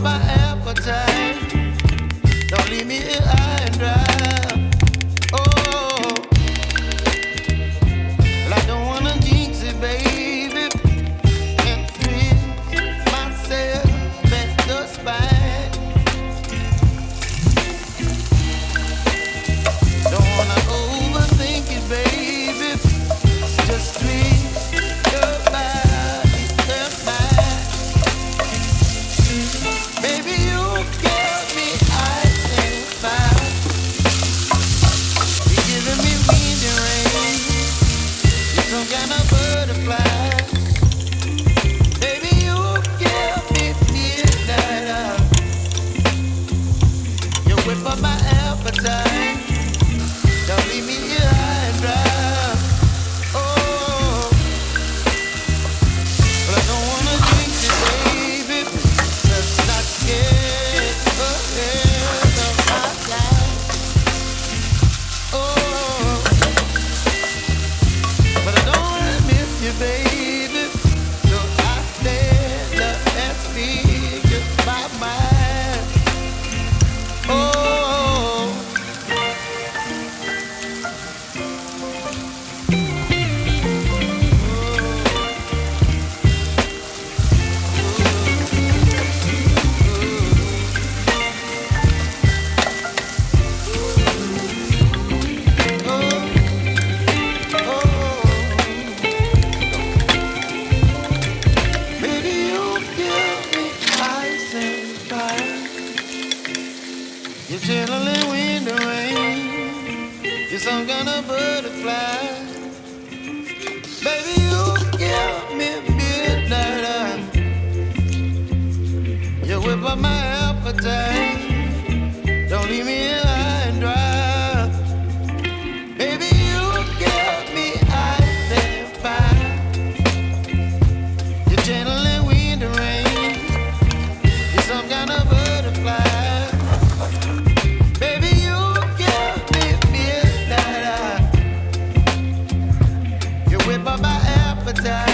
my appetite. Don't leave me here high and dry. Oh, well, I don't wanna jinx it, baby, and twist myself at the spine. Don't wanna overthink it, baby. Just twist your body and mine. Baby, you give me ice and fire. You're giving me wind and rain. You're some kind of butterfly. Baby, you give me midnight. You whip up my appetite. Don't leave me here high and dry. Oh, but I don't wanna drink it, baby. Just not get ahead of my life. Oh, but I don't wanna miss you, baby. So I stand up and speak my mind. Oh. Baby, you give me ice and fire. You're chilling wind and rain. You're some kind of butterfly. Baby, you give me midnight. You whip up my appetite. Don't leave me here high and dry. Baby, you give me ice and fire. You're channeling wind and rain. You're some kind of butterfly. Baby, you give me midnight. You whip up my appetite.